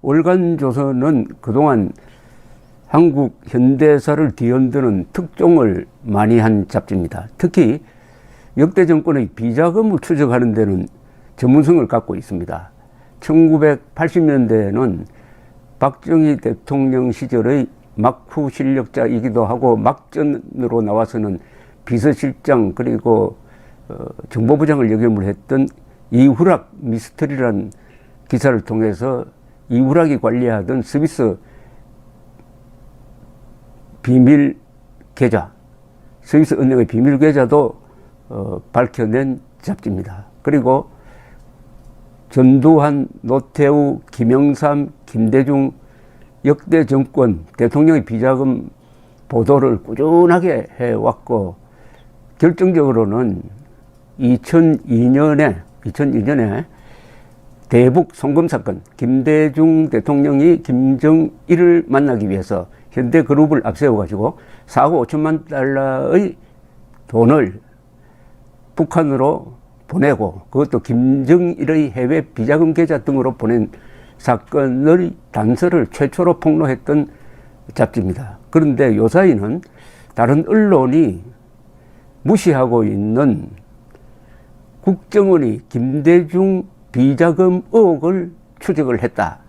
월간조선은 그동안 한국 현대사를 뒤흔드는 특종을 많이 한 잡지입니다. 특히 역대 정권의 비자금을 추적하는 데는 전문성을 갖고 있습니다. 1980년대에는 박정희 대통령 시절의 막후 실력자이기도 하고 막전으로 나와서는 비서실장 그리고 정보부장을 역임을 했던 이후락 미스터리라는 기사를 통해서 이후락이 관리하던 스위스 비밀 계좌, 스위스 은행의 비밀 계좌도 밝혀낸 잡지입니다. 그리고 전두환, 노태우, 김영삼, 김대중 역대 정권 대통령의 비자금 보도를 꾸준하게 해왔고 결정적으로는 2002년에 대북 송금 사건, 김대중 대통령이 김정일을 만나기 위해서 현대그룹을 앞세워가지고 4억 5천만 달러의 돈을 북한으로 보내고 그것도 김정일의 해외 비자금 계좌 등으로 보낸 사건의 단서를 최초로 폭로했던 잡지입니다. 그런데 요사이는 다른 언론이 무시하고 있는 국정원이 김대중 비자금 의혹을 추적을 했다.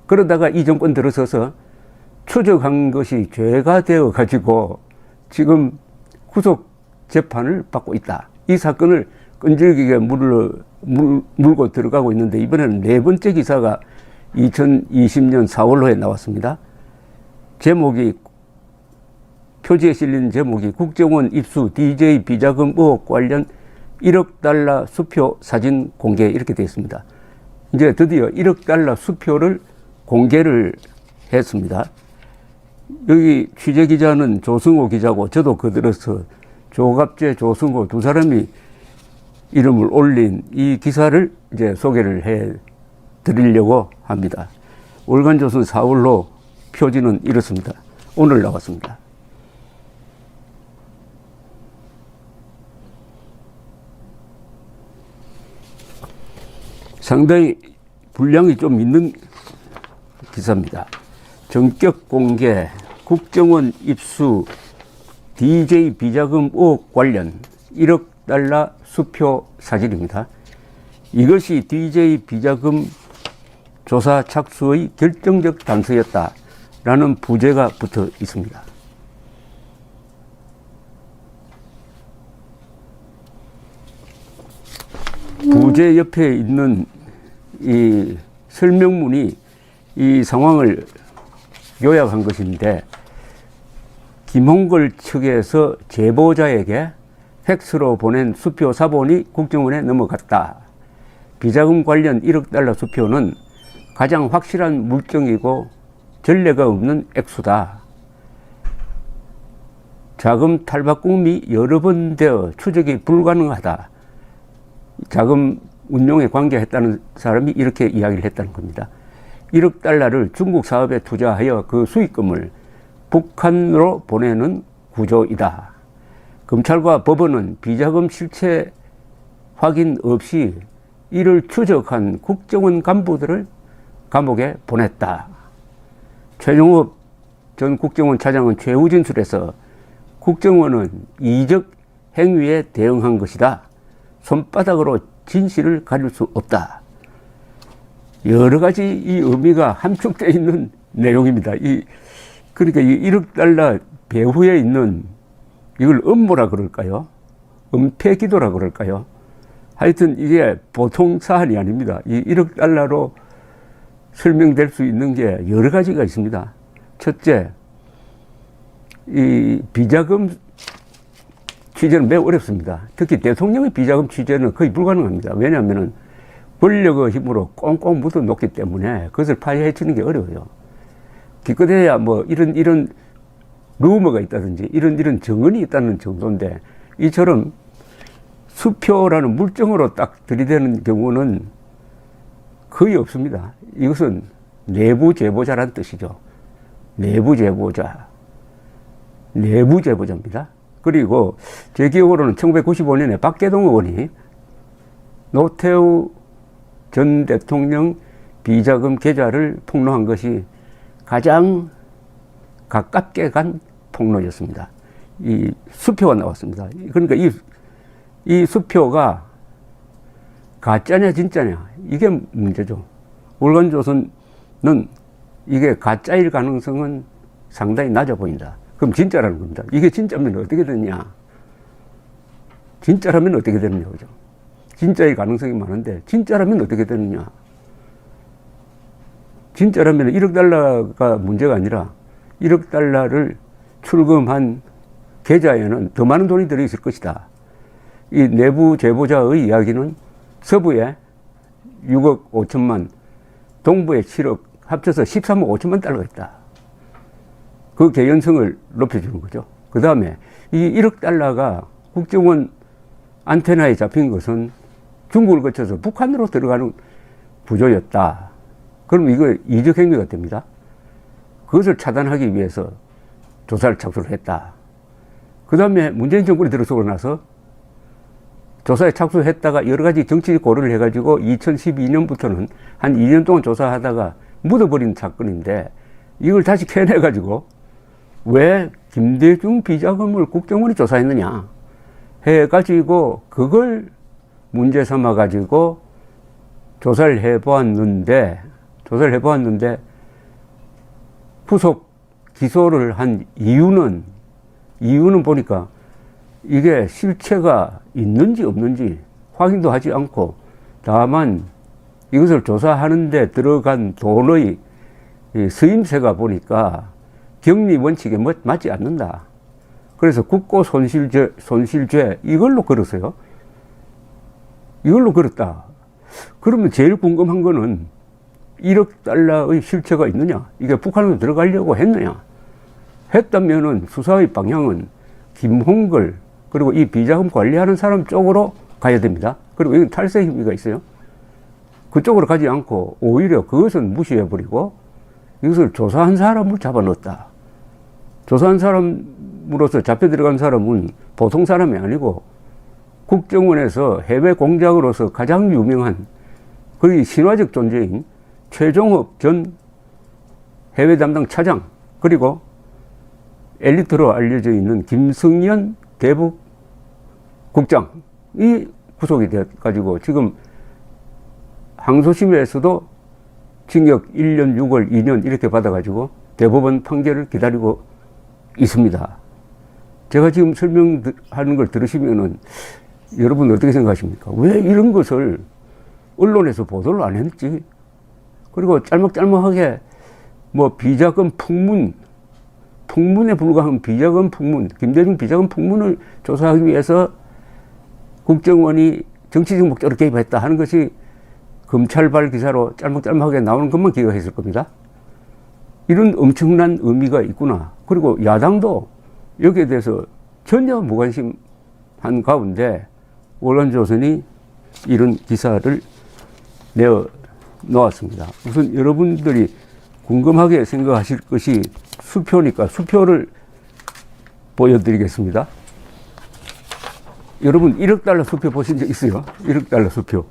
그러다가 이 정권 들어서서 추적한 것이 죄가 되어 가지고 지금 후속 재판을 받고 있다. 이 사건을 끈질기게 물고 들어가고 있는데 이번에는 네 번째 기사가 2020년 4월호에 나왔습니다. 제목이 표지에 실린 제목이 국정원 입수 DJ 비자금 의혹 관련 1억 달러 수표 사진 공개 이렇게 되어 있습니다. 이제 드디어 1억 달러 수표를 공개를 했습니다. 여기 취재기자는 조승호 기자고 저도 그들어서 조갑재, 조승호 두 사람이 이름을 올린 이 기사를 이제 소개를 해 드리려고 합니다. 월간조선 4월호 표지는 이렇습니다. 오늘 나왔습니다. 상당히 분량이 좀 있는 기사입니다. 전격 공개, 국정원 입수, DJ 비자금 의혹 관련 1억 달러 수표 사진입니다. 이것이 DJ 비자금 조사 착수의 결정적 단서였다라는 부제가 붙어 있습니다. 부제 옆에 있는 이 설명문이 이 상황을 요약한 것인데 김홍걸 측에서 제보자에게 팩스로 보낸 수표 사본이 국정원에 넘어갔다. 비자금 관련 1억 달러 수표는 가장 확실한 물증이고 전례가 없는 액수다. 자금 탈바꿈이 여러 번 되어 추적이 불가능하다. 자금 운용에 관계했다는 사람이 이렇게 이야기를 했다는 겁니다. 1억 달러를 중국 사업에 투자하여 그 수익금을 북한으로 보내는 구조이다. 검찰과 법원은 비자금 실체 확인 없이 이를 추적한 국정원 간부들을 감옥에 보냈다. 최종업 전 국정원 차장은 최후 진술에서 국정원은 이적 행위에 대응한 것이다. 손바닥으로 진실을 가릴 수 없다. 여러 가지 이 의미가 함축되어 있는 내용입니다. 그러니까 이 1억 달러 배후에 있는 이걸 음모라 그럴까요? 은폐기도라 그럴까요? 하여튼 이게 보통 사안이 아닙니다. 이 1억 달러로 설명될 수 있는 게 여러 가지가 있습니다. 첫째, 이 비자금 취재는 매우 어렵습니다. 특히 대통령의 비자금 취재는 거의 불가능합니다. 왜냐하면 권력의 힘으로 꽁꽁 묻어 놓기 때문에 그것을 파헤치는 게 어려워요. 기껏해야 뭐 이런 루머가 있다든지 이런 정언이 있다는 정도인데 이처럼 수표라는 물증으로 딱 들이대는 경우는 거의 없습니다. 이것은 내부 제보자란 뜻이죠. 내부 제보자입니다. 그리고 제 기억으로는 1995년에 박계동 의원이 노태우 전 대통령 비자금 계좌를 폭로한 것이 가장 가깝게 간 폭로였습니다. 이 수표가 나왔습니다. 그러니까 이 수표가 가짜냐 진짜냐 이게 문제죠. 월간조선은 이게 가짜일 가능성은 상당히 낮아 보인다. 그럼 진짜라는 겁니다. 이게 진짜면 어떻게 되느냐? 진짜라면 어떻게 되느냐, 그죠? 진짜일 가능성이 많은데 진짜라면 어떻게 되느냐? 진짜라면 1억 달러가 문제가 아니라 1억 달러를 출금한 계좌에는 더 많은 돈이 들어있을 것이다. 이 내부 제보자의 이야기는 서부에 6억 5천만, 동부에 7억, 합쳐서 13억 5천만 달러가 있다. 그 개연성을 높여주는 거죠. 그 다음에 이 1억 달러가 국정원 안테나에 잡힌 것은 중국을 거쳐서 북한으로 들어가는 구조였다. 그럼 이거 이적행위가 됩니다. 그것을 차단하기 위해서 조사를 착수를 했다. 그 다음에 문재인 정권이 들어서고 나서 조사에 착수했다가 여러 가지 정치적 고려를 해가지고 2012년부터는 한 2년 동안 조사하다가 묻어버린 사건인데 이걸 다시 캐내가지고 왜 김대중 비자금을 국정원이 조사했느냐 해가지고 그걸 문제 삼아가지고 조사를 해보았는데 후속 기소를 한 이유는 보니까 이게 실체가 있는지 없는지 확인도 하지 않고 다만 이것을 조사하는데 들어간 돈의 수임세가 보니까 격리 원칙에 맞지 않는다. 그래서 국고 손실죄 이걸로 걸었어요. 이걸로 걸었다. 그러면 제일 궁금한 거는 1억 달러의 실체가 있느냐? 이게 북한으로 들어가려고 했느냐? 했다면은 수사의 방향은 김홍걸 그리고 이 비자금 관리하는 사람 쪽으로 가야 됩니다. 그리고 이건 탈세 혐의가 있어요. 그쪽으로 가지 않고 오히려 그것은 무시해버리고 이것을 조사한 사람을 잡아넣었다. 조사한 사람으로서 잡혀 들어간 사람은 보통 사람이 아니고 국정원에서 해외 공작으로서 가장 유명한 거의 신화적 존재인 최종업 전 해외 담당 차장 그리고 엘리트로 알려져 있는 김승연 대북 국장이 구속이 돼가지고 지금 항소심에서도 징역 1년 6월 2년 이렇게 받아가지고 대법원 판결을 기다리고 있습니다. 제가 지금 설명하는 걸 들으시면은 여러분 어떻게 생각하십니까? 왜 이런 것을 언론에서 보도를 안 했지? 그리고 짤막짤막하게 뭐 비자금 풍문에 불과한 비자금 풍문, 김대중 비자금 풍문을 조사하기 위해서 국정원이 정치적 목적으로 개입했다 하는 것이 검찰발 기사로 짤막짤막하게 나오는 것만 기억했을 겁니다. 이런 엄청난 의미가 있구나. 그리고 야당도 여기에 대해서 전혀 무관심한 가운데 월간조선이 이런 기사를 내어 놓았습니다. 우선 여러분들이 궁금하게 생각하실 것이 수표니까 수표를 보여드리겠습니다. 여러분 1억 달러 수표 보신 적 있어요? 1억 달러 수표.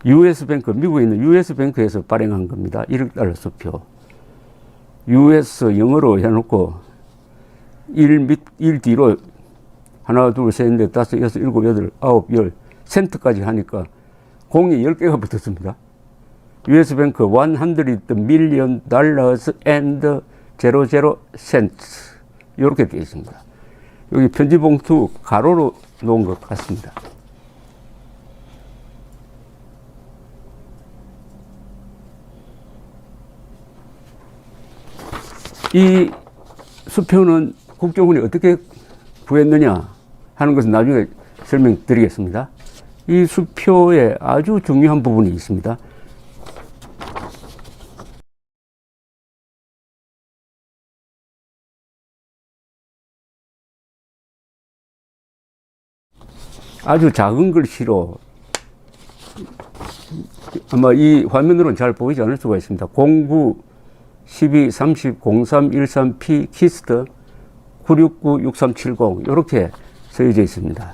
US뱅크, 미국에 있는 US뱅크에서 발행한 겁니다. 1억 달러 수표. US 영어로 해놓고 1 뒤로 하나, 둘, 셋, 넷, 다섯, 여섯, 일곱, 여덟, 아홉, 열 센트까지 하니까 공이 10개가 붙었습니다. US뱅크 100 million dollars and 00 cents 이렇게 되어 있습니다. 여기 편지 봉투 가로로 놓은 것 같습니다. 이 수표는 국정원이 어떻게 구했느냐 하는 것은 나중에 설명드리겠습니다. 이 수표에 아주 중요한 부분이 있습니다. 아주 작은 글씨로 아마 이 화면으로는 잘 보이지 않을 수가 있습니다. 09 12 30 03 13 P 키스트 969 6370 이렇게 써져 있습니다.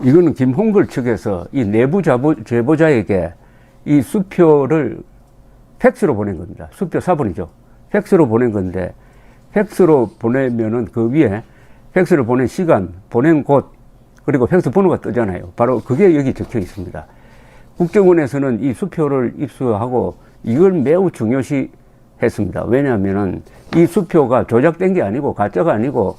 이거는 김홍걸 측에서 이 내부 제보자에게 이 수표를 팩스로 보낸 겁니다. 수표 4번이죠. 팩스로 보낸 건데, 팩스로 보내면은 그 위에 팩스를 보낸 시간, 보낸 곳, 그리고 팩스 번호가 뜨잖아요. 바로 그게 여기 적혀 있습니다. 국정원에서는 이 수표를 입수하고 이걸 매우 중요시 했습니다. 왜냐하면은 이 수표가 조작된 게 아니고 가짜가 아니고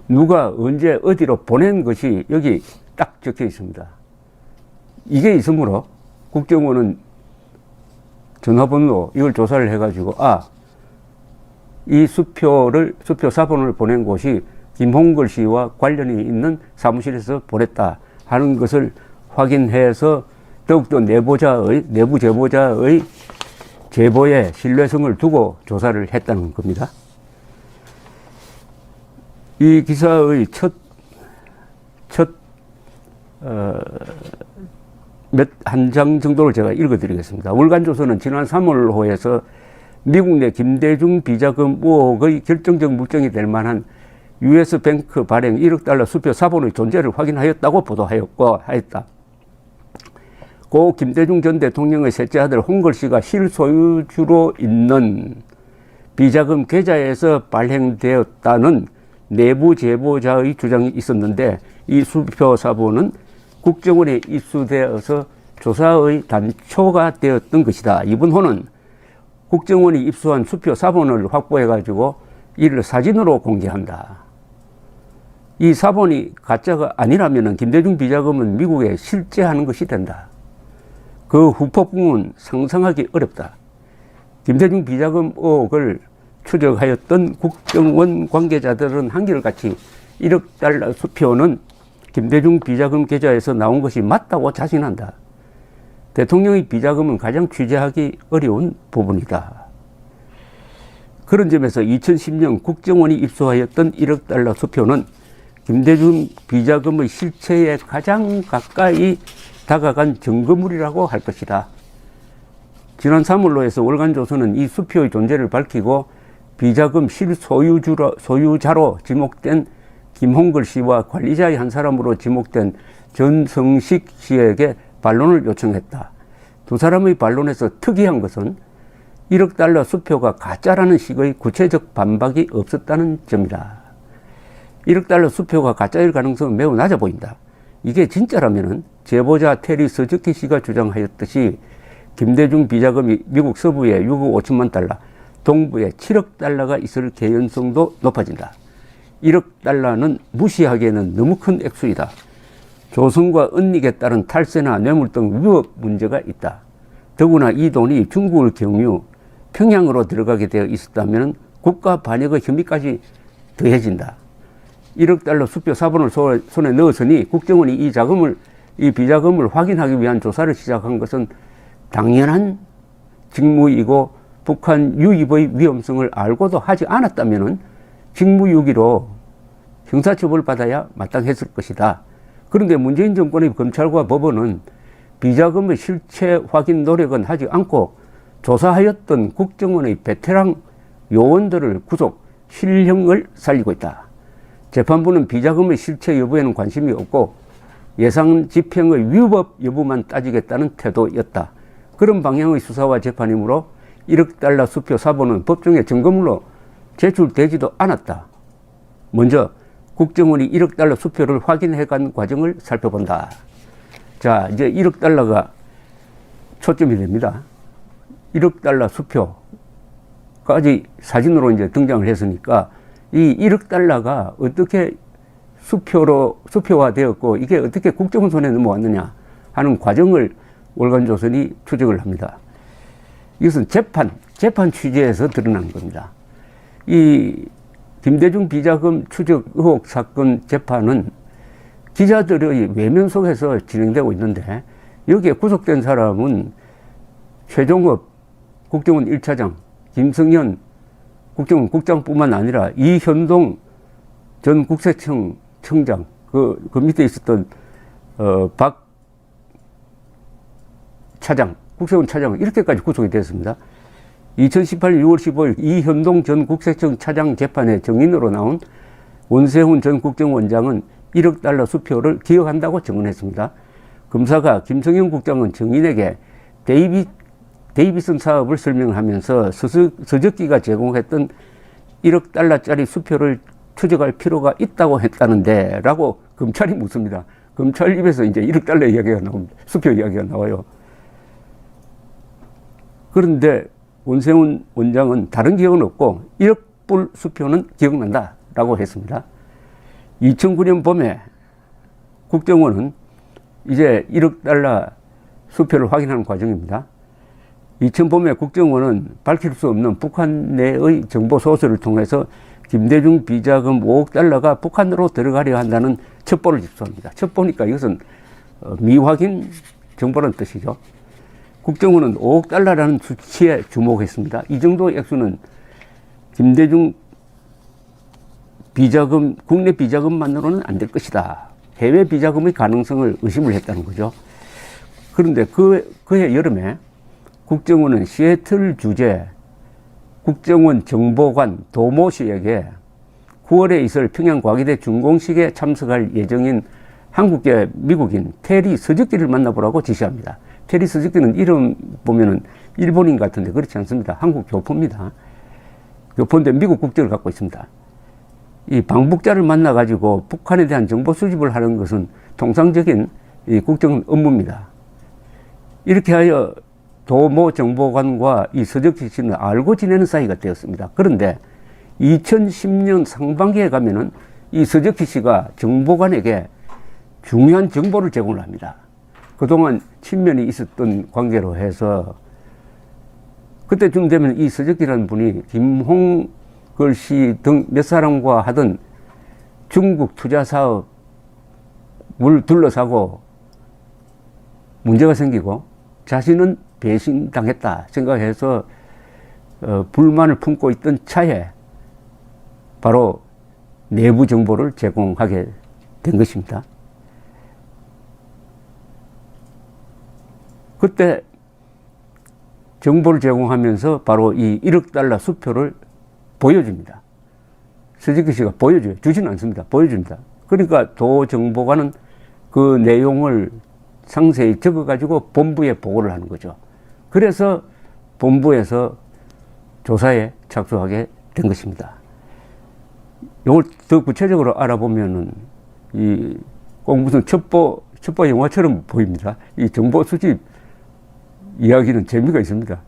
누가 언제 어디로 보낸 것이 여기 딱 적혀 있습니다. 이게 있으므로 국정원은 전화번호 이걸 조사를 해가지고 이 수표 4번을 보낸 곳이 김홍걸 씨와 관련이 있는 사무실에서 보냈다 하는 것을 확인해서 더욱더 내부 제보자의 제보에 신뢰성을 두고 조사를 했다는 겁니다. 이 기사의 한 장 정도를 제가 읽어드리겠습니다. 월간조선은 지난 3월호에서 미국 내 김대중 비자금 의혹의 결정적 물증이 될 만한 US뱅크 발행 1억 달러 수표 4번의 존재를 확인하였다고 보도하였다. 고 김대중 전 대통령의 셋째 아들 홍걸 씨가 실소유주로 있는 비자금 계좌에서 발행되었다는 내부 제보자의 주장이 있었는데, 이 수표 4번은 국정원에 입수되어서 조사의 단초가 되었던 것이다. 이번 국정원이 입수한 수표 4번을 확보해가지고 이를 사진으로 공개한다. 이 4번이 가짜가 아니라면 김대중 비자금은 미국에 실제하는 것이 된다. 그 후폭풍은 상상하기 어렵다. 김대중 비자금 의혹을 추적하였던 국정원 관계자들은 한결같이 1억 달러 수표는 김대중 비자금 계좌에서 나온 것이 맞다고 자신한다. 대통령의 비자금은 가장 취재하기 어려운 부분이다. 그런 점에서 2010년 국정원이 입수하였던 1억 달러 수표는 김대중 비자금의 실체에 가장 가까이 다가간 증거물이라고 할 것이다. 지난 3월로에서 월간조선은 이 수표의 존재를 밝히고 비자금 실소유자로 지목된 김홍걸 씨와 관리자의 한 사람으로 지목된 전성식 씨에게 반론을 요청했다. 두 사람의 반론에서 특이한 것은 1억 달러 수표가 가짜라는 식의 구체적 반박이 없었다는 점이다. 1억 달러 수표가 가짜일 가능성은 매우 낮아 보인다. 이게 진짜라면은 제보자 테리 서즈키 씨가 주장하였듯이 김대중 비자금이 미국 서부에 6억 5천만 달러, 동부에 7억 달러가 있을 개연성도 높아진다. 1억 달러는 무시하기에는 너무 큰 액수이다. 조선과 은닉에 따른 탈세나 뇌물 등 위법 문제가 있다. 더구나 이 돈이 중국을 경유 평양으로 들어가게 되어 있었다면 국가 반역의 혐의까지 더해진다. 1억 달러 수표 4번을 손에 넣었으니 국정원이 이 비자금을 확인하기 위한 조사를 시작한 것은 당연한 직무이고 북한 유입의 위험성을 알고도 하지 않았다면 직무유기로 형사처벌 받아야 마땅했을 것이다. 그런데 문재인 정권의 검찰과 법원은 비자금의 실체 확인 노력은 하지 않고 조사하였던 국정원의 베테랑 요원들을 구속, 실형을 살리고 있다. 재판부는 비자금의 실체 여부에는 관심이 없고 예상 집행의 위법 여부만 따지겠다는 태도였다. 그런 방향의 수사와 재판이므로 1억 달러 수표 4번은 법정에 증거물로 제출되지도 않았다. 먼저 국정원이 1억 달러 수표를 확인해간 과정을 살펴본다. 자, 이제 1억 달러가 초점이 됩니다. 1억 달러 수표까지 사진으로 이제 등장을 했으니까 이 1억 달러가 어떻게 수표화되었고 이게 어떻게 국정원 손에 넘어왔느냐 하는 과정을 월간조선이 추적을 합니다. 이것은 재판 취재에서 드러난 겁니다. 이 김대중 비자금 추적 의혹 사건 재판은 기자들의 외면 속에서 진행되고 있는데 여기에 구속된 사람은 최종업 국정원 1차장, 김성현 국정원 국장뿐만 아니라 이현동 전 국세청 청장, 그 밑에 있었던 박 차장, 국세원 차장 이렇게까지 구속이 됐습니다. 2018년 6월 15일 이현동 전 국세청 차장 재판에 증인으로 나온 원세훈 전 국정원장은 1억 달러 수표를 기억한다고 증언했습니다. 검사가 김성현 국장은 증인에게 데이비슨 사업을 설명하면서 서적기가 제공했던 1억 달러짜리 수표를 추적할 필요가 있다고 했다는데 라고 검찰이 묻습니다. 검찰 입에서 이제 1억 달러 이야기가 나옵니다. 수표 이야기가 나와요. 그런데 원세훈 원장은 다른 기억은 없고 1억 불 수표는 기억난다 라고 했습니다. 2009년 봄에 국정원은 이제 1억 달러 수표를 확인하는 과정입니다. 2000봄에 국정원은 밝힐 수 없는 북한 내의 정보 소스를 통해서 김대중 비자금 5억 달러가 북한으로 들어가려 한다는 첩보를 집수합니다. 첩보니까 이것은 미확인 정보라는 뜻이죠. 국정원은 5억 달러라는 수치에 주목했습니다. 이 정도 액수는 김대중 비자금, 국내 비자금만으로는 안 될 것이다. 해외 비자금의 가능성을 의심을 했다는 거죠. 그런데 그해 여름에 국정원은 시애틀 주재 국정원 정보관 도모 씨에게 9월에 있을 평양과기대 준공식에 참석할 예정인 한국계 미국인 테리 서적기를 만나보라고 지시합니다. 테리 서적기는 이름 보면은 일본인 같은데 그렇지 않습니다. 한국 교포입니다. 교포인데 미국 국적을 갖고 있습니다. 이 방북자를 만나가지고 북한에 대한 정보 수집을 하는 것은 통상적인 이 국정 업무입니다. 이렇게 하여 도모 정보관과 이 서적기 씨는 알고 지내는 사이가 되었습니다. 그런데 2010년 상반기에 가면은 이 서적기 씨가 정보관에게 중요한 정보를 제공을 합니다. 그동안 친면이 있었던 관계로 해서 그때쯤 되면 이 서적기라는 분이 김홍걸 씨 등 몇 사람과 하던 중국 투자 사업을 둘러싸고 문제가 생기고 자신은 배신당했다 생각해서 불만을 품고 있던 차에 바로 내부 정보를 제공하게 된 것입니다. 그때 정보를 제공하면서 바로 이 1억 달러 수표를 보여줍니다. 서적기 씨가 보여줘요. 주지는 않습니다. 보여줍니다. 그러니까 도 정보관은 그 내용을 상세히 적어가지고 본부에 보고를 하는 거죠. 그래서 본부에서 조사에 착수하게 된 것입니다. 이걸 더 구체적으로 알아보면은 꼭 무슨 첩보 영화처럼 보입니다. 이 정보 수집 이야기는 재미가 있습니다.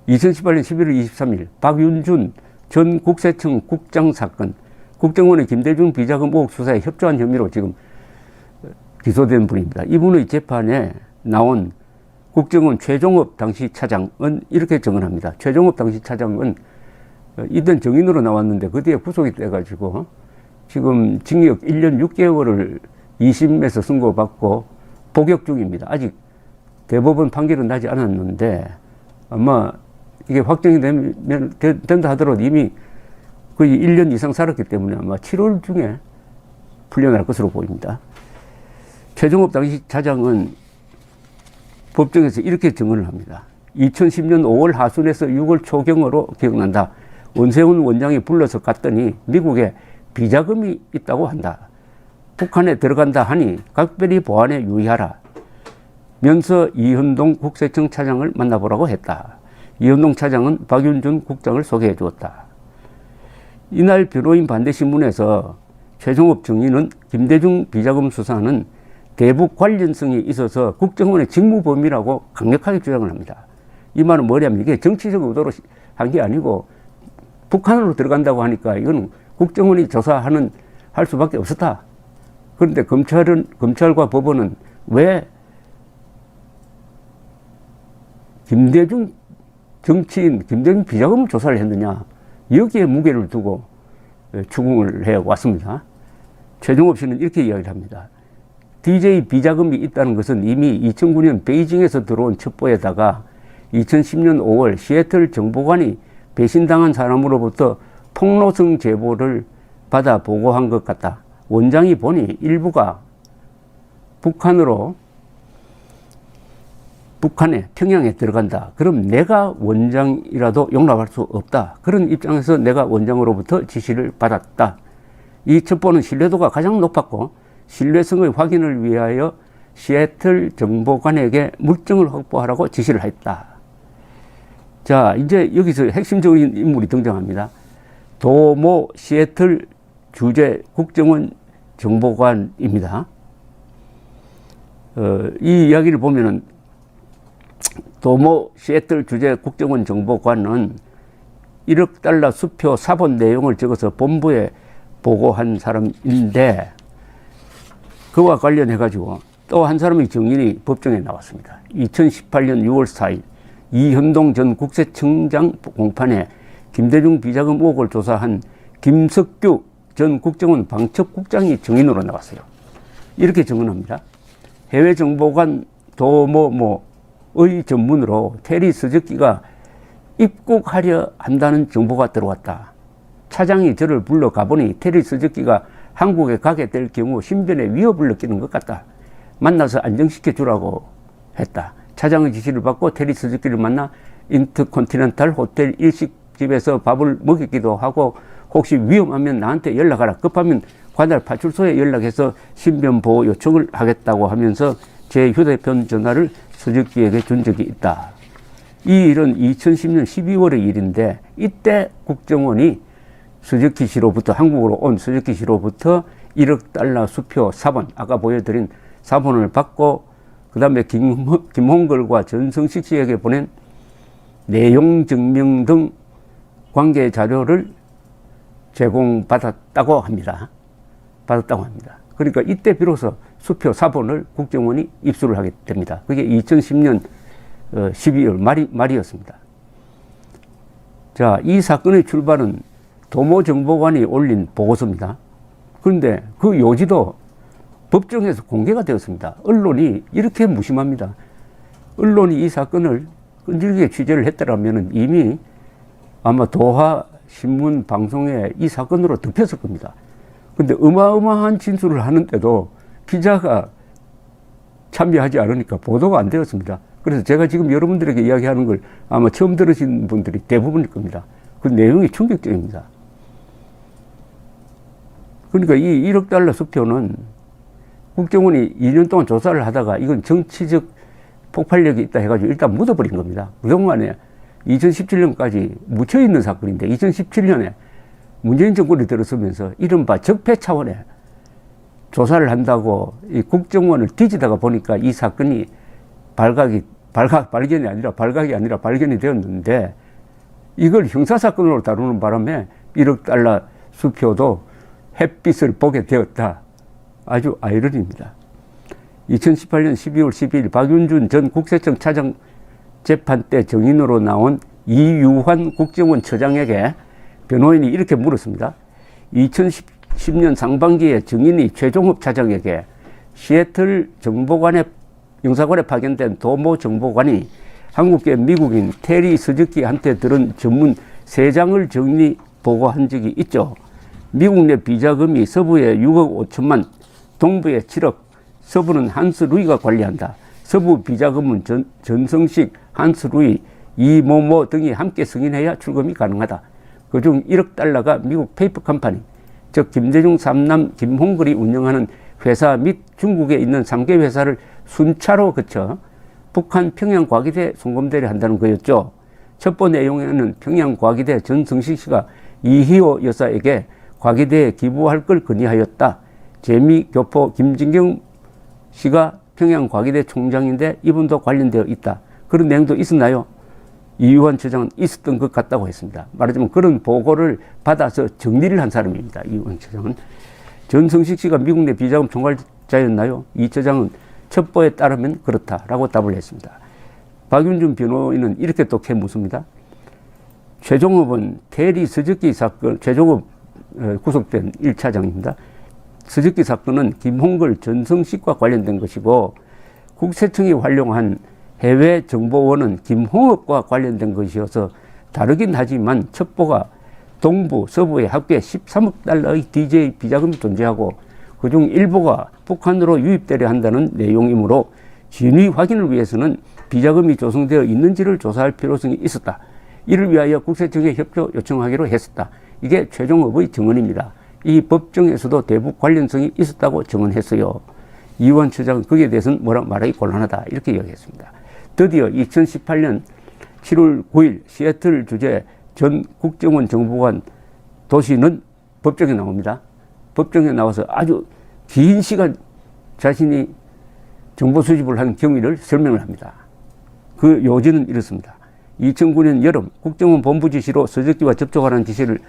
2018년 11월 23일 박윤준 전 국세청 국장 사건, 국정원의 김대중 비자금 5억 수사에 협조한 혐의로 지금 기소된 분입니다. 이분의 재판에 나온 국정원 최종업 당시 차장은 이렇게 증언합니다. 최종업 당시 차장은 이던 정인으로 나왔는데 그 뒤에 구속이 돼가지고 지금 징역 1년 6개월을 2심에서 선고받고 복역 중입니다. 아직 대법원 판결은 나지 않았는데 아마 이게 확정이 된다 하더라도 이미 거의 1년 이상 살았기 때문에 아마 7월 중에 풀려날 것으로 보입니다. 최종업 당시 차장은 법정에서 이렇게 증언을 합니다. 2010년 5월 하순에서 6월 초경으로 기억난다. 원세훈 원장이 불러서 갔더니 미국에 비자금이 있다고 한다. 북한에 들어간다 하니 각별히 보안에 유의하라. 면서 이현동 국세청 차장을 만나보라고 했다. 이현동 차장은 박윤준 국장을 소개해 주었다. 이날 변호인 반대신문에서 최종업 증인은 김대중 비자금 수사는 대북 관련성이 있어서 국정원의 직무 범위라고 강력하게 주장을 합니다. 이 말은 뭐냐면 이게 정치적 의도로 한 게 아니고 북한으로 들어간다고 하니까 이건 국정원이 할 수밖에 없었다. 그런데 검찰과 법원은 왜 김대중 정치인, 김대중 비자금을 조사를 했느냐. 여기에 무게를 두고 추궁을 해왔습니다. 최종업 씨는 이렇게 이야기를 합니다. DJ 비자금이 있다는 것은 이미 2009년 베이징에서 들어온 첩보에다가 2010년 5월 시애틀 정보관이 배신당한 사람으로부터 폭로성 제보를 받아 보고한 것 같다. 원장이 보니 일부가 북한에 평양에 들어간다. 그럼 내가 원장이라도 용납할 수 없다. 그런 입장에서 내가 원장으로부터 지시를 받았다. 이 첩보는 신뢰도가 가장 높았고 신뢰성의 확인을 위하여 시애틀 정보관에게 물증을 확보하라고 지시를 했다. 자, 이제 여기서 핵심적인 인물이 등장합니다. 도모 시애틀 주재 국정원 정보관입니다. 이 이야기를 보면은 도모 시애틀 주재 국정원 정보관은 1억 달러 수표 사본 내용을 적어서 본부에 보고한 사람인데 그와 관련해 가지고 또 한 사람의 증인이 법정에 나왔습니다. 2018년 6월 4일 이현동 전 국세청장 공판에 김대중 비자금 의혹을 조사한 김석규 전 국정원 방첩국장이 증인으로 나왔어요. 이렇게 증언합니다. 해외 정보관 도모모의 전문으로 테리 서적기가 입국하려 한다는 정보가 들어왔다. 차장이 저를 불러 가보니 테리 서적기가 한국에 가게 될 경우 신변에 위협을 느끼는 것 같다. 만나서 안정시켜 주라고 했다. 차장의 지시를 받고 테리 서적기를 만나 인터컨티넨탈 호텔 일식집에서 밥을 먹이기도 하고 혹시 위험하면 나한테 연락하라. 급하면 관할 파출소에 연락해서 신변보호 요청을 하겠다고 하면서 제 휴대폰 전화를 서적기에게 준 적이 있다. 이 일은 2010년 12월의 일인데 이때 국정원이 서적기 씨로부터 한국으로 온 서적기 씨로부터 1억 달러 수표 4번 아까 보여드린 4번을 받고 그 다음에 김홍걸과 전성식 씨에게 보낸 내용 증명 등 관계 자료를 제공받았다고 합니다. 그러니까 이때 비로소 수표 4번을 국정원이 입수를 하게 됩니다. 그게 2010년 12월 말이었습니다. 자, 이 사건의 출발은 도모정보관이 올린 보고서입니다. 그런데 그 요지도 법정에서 공개가 되었습니다. 언론이 이렇게 무심합니다. 언론이 이 사건을 끈질기게 취재를 했더라면 이미 아마 도하 신문 방송에 이 사건으로 덮였을 겁니다. 근데 어마어마한 진술을 하는데도 기자가 참여하지 않으니까 보도가 안 되었습니다. 그래서 제가 지금 여러분들에게 이야기하는 걸 아마 처음 들으신 분들이 대부분일 겁니다. 그 내용이 충격적입니다. 그러니까 이 1억 달러 수표는 국정원이 2년 동안 조사를 하다가 이건 정치적 폭발력이 있다 해가지고 일단 묻어버린 겁니다. 그동안에 2017년까지 묻혀있는 사건인데 2017년에 문재인 정권이 들어서면서 이른바 적폐 차원의 조사를 한다고 이 국정원을 뒤지다가 보니까 이 사건이 발각이 아니라 발견이 되었는데 이걸 형사사건으로 다루는 바람에 1억 달러 수표도 햇빛을 보게 되었다. 아주 아이러니입니다. 2018년 12월 12일 박윤준 전 국세청 차장 재판 때 증인으로 나온 이유환 국정원 처장에게 변호인이 이렇게 물었습니다. 2010년 상반기에 증인이 최종업 차장에게 시애틀 정보관에 영사관에 파견된 도모 정보관이 한국계 미국인 테리 서적기한테 들은 전문 3장을 정리 보고한 적이 있죠. 미국 내 비자금이 서부에 6억 5천만, 동부에 7억, 서부는 한스 루이가 관리한다. 서부 비자금은 전성식, 한스 루이, 이모모 등이 함께 승인해야 출금이 가능하다. 그중 1억 달러가 미국 페이퍼 컴퍼니, 즉 김대중 3남 김홍걸이 운영하는 회사 및 중국에 있는 3개 회사를 순차로 거쳐 북한 평양과기대에 송금되려 한다는 거였죠. 첩보 내용에는 평양과기대 전성식 씨가 이희호 여사에게 과기대에 기부할 걸 건의하였다. 재미교포 김진경 씨가 평양과기대 총장인데 이분도 관련되어 있다. 그런 내용도 있었나요? 이유환 처장은 있었던 것 같다고 했습니다. 말하자면 그런 보고를 받아서 정리를 한 사람입니다. 이유환 처장은. 전성식 씨가 미국 내 비자금 총괄자였나요? 이 처장은 첩보에 따르면 그렇다라고 답을 했습니다. 박윤준 변호인은 이렇게 또 묻습니다. 최종업은 테리 서적기 사건, 최종업 구속된 1차장입니다. 서적기 사건은 김홍걸 전성식과 관련된 것이고 국세청이 활용한 해외 정보원은 김홍업과 관련된 것이어서 다르긴 하지만 첩보가 동부, 서부에 합계 13억 달러의 DJ 비자금이 존재하고 그중 일부가 북한으로 유입되려 한다는 내용이므로 진위 확인을 위해서는 비자금이 조성되어 있는지를 조사할 필요성이 있었다. 이를 위하여 국세청에 협조 요청하기로 했었다. 이게 최종업의 증언입니다. 이 법정에서도 대북 관련성이 있었다고 증언했어요. 이완 처장은 거기에 대해서는 뭐라 말하기 곤란하다 이렇게 이야기했습니다. 드디어 2018년 7월 9일 시애틀 주재 전 국정원 정보관 도시는 법정에 나옵니다. 법정에 나와서 아주 긴 시간 자신이 정보 수집을 한 경위를 설명을 합니다. 그 요지는 이렇습니다. 2009년 여름 국정원 본부 지시로 서적기와 접촉하라는 지시를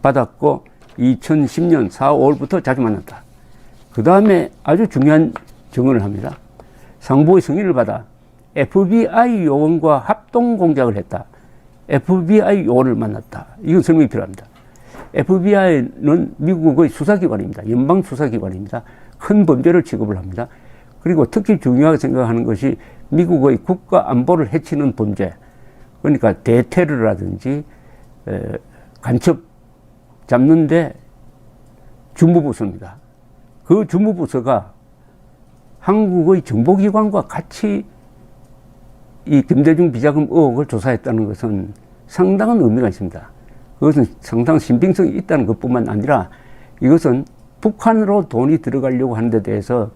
받았고 2010년 4, 5월부터 자주 만났다. 그 다음에 아주 중요한 증언을 합니다. 상부의 승인을 받아 FBI 요원과 합동 공작을 했다. FBI 요원을 만났다. 이건 설명이 필요합니다. FBI는 미국의 수사기관입니다. 연방수사기관입니다. 큰 범죄를 취급을 합니다. 그리고 특히 중요하게 생각하는 것이 미국의 국가 안보를 해치는 범죄, 그러니까 대테러라든지 간첩 잡는데 주무부서입니다. 그 주무부서가 한국의 정보기관과 같이 이 김대중 비자금 의혹을 조사했다는 것은 상당한 의미가 있습니다. 그것은 상당한 신빙성이 있다는 것뿐만 아니라 이것은 북한으로 돈이 들어가려고 하는 데 대해서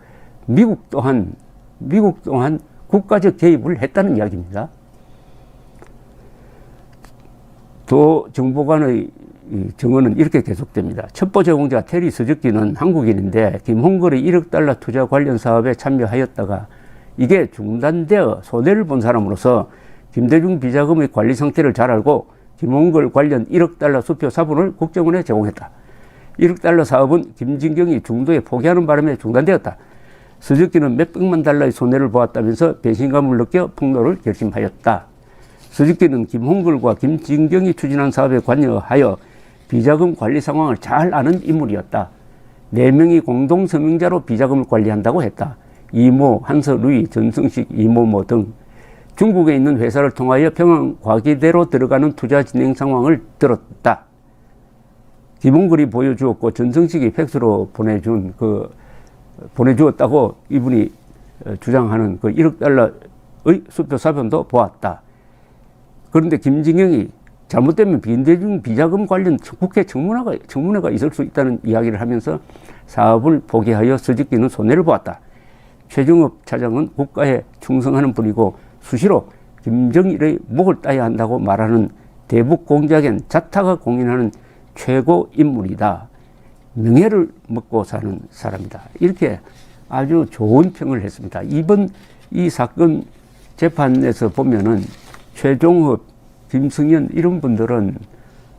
미국 또한 국가적 개입을 했다는 이야기입니다. 도 정보관의 증언은 이렇게 계속됩니다. 첩보 제공자 테리 서적기는 한국인인데 김홍걸의 1억 달러 투자 관련 사업에 참여하였다가 이게 중단되어 손해를 본 사람으로서 김대중 비자금의 관리 상태를 잘 알고 김홍걸 관련 1억 달러 수표 사본을 국정원에 제공했다. 1억 달러 사업은 김진경이 중도에 포기하는 바람에 중단되었다. 서적기는 몇백만 달러의 손해를 보았다면서 배신감을 느껴 폭로를 결심하였다. 서적기는 김홍걸과 김진경이 추진한 사업에 관여하여 비자금 관리 상황을 잘 아는 인물이었다. 4명이 공동 서명자로 비자금을 관리한다고 했다. 이모, 한서, 루이, 전성식, 이모모 등 중국에 있는 회사를 통하여 평양 과기대로 들어가는 투자 진행 상황을 들었다. 김홍걸이 보여주었고 전성식이 팩스로 보내주었다고 이분이 주장하는 그 1억 달러의 수표 사본도 보았다. 그런데 김진경이 잘못되면 김대중 비자금 관련 국회 청문회가 있을 수 있다는 이야기를 하면서 사업을 포기하여 서적기는 손해를 보았다. 최종업 차장은 국가에 충성하는 분이고 수시로 김정일의 목을 따야 한다고 말하는 대북 공작엔 자타가 공인하는 최고 인물이다. 명예를 먹고 사는 사람이다. 이렇게 아주 좋은 평을 했습니다. 이번 이 사건 재판에서 보면은 최종업, 김승현 이런 분들은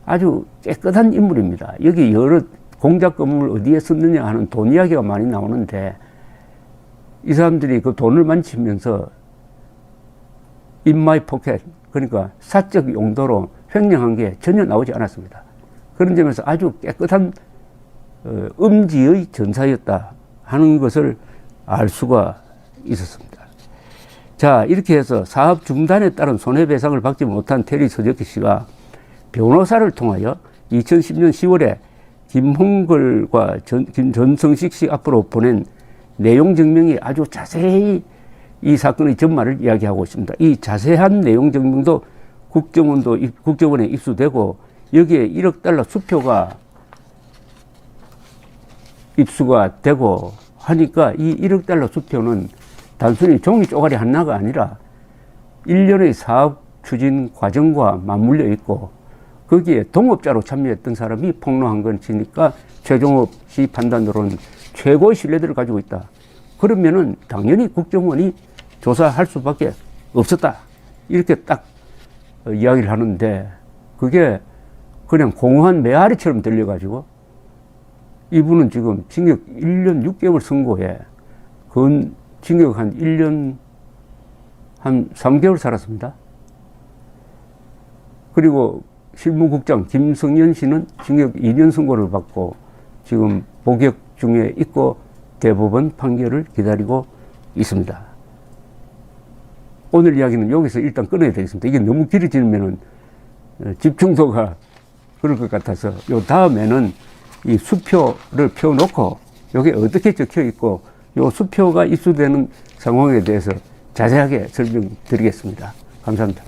아주 깨끗한 인물입니다. 여기 여러 공작 건물 어디에 썼느냐 하는 돈 이야기가 많이 나오는데 이 사람들이 그 돈을 만지면서 in my pocket, 그러니까 사적 용도로 횡령한 게 전혀 나오지 않았습니다. 그런 점에서 아주 깨끗한 음지의 전사였다 하는 것을 알 수가 있었습니다. 자, 이렇게 해서 사업 중단에 따른 손해배상을 받지 못한 테리 서적기 씨가 변호사를 통하여 2010년 10월에 김홍걸과 전성식 씨 앞으로 보낸 내용 증명이 아주 자세히 이 사건의 전말을 이야기하고 있습니다. 이 자세한 내용 증명도 국정원에 입수되고 여기에 1억 달러 수표가 입수가 되고 하니까 이 1억 달러 수표는 단순히 종이 쪼가리 하나가 아니라 일련의 사업 추진 과정과 맞물려 있고 거기에 동업자로 참여했던 사람이 폭로한 것이니까 최종업 씨 판단으로는 최고의 신뢰도를 가지고 있다. 그러면은 당연히 국정원이 조사할 수밖에 없었다. 이렇게 딱 이야기를 하는데 그게 그냥 공허한 메아리처럼 들려가지고 이분은 지금 징역 1년 6개월 선고에 징역 한 1년 한 3개월 살았습니다. 그리고 실무국장 김성현 씨는 징역 2년 선고를 받고 지금 복역 중에 있고 대법원 판결을 기다리고 있습니다. 오늘 이야기는 여기서 일단 끊어야 되겠습니다. 이게 너무 길어지면은 집중도가 그럴 것 같아서 요 다음에는 이 수표를 펴놓고 여기 어떻게 적혀 있고 요 수표가 입수되는 상황에 대해서 자세하게 설명드리겠습니다. 감사합니다.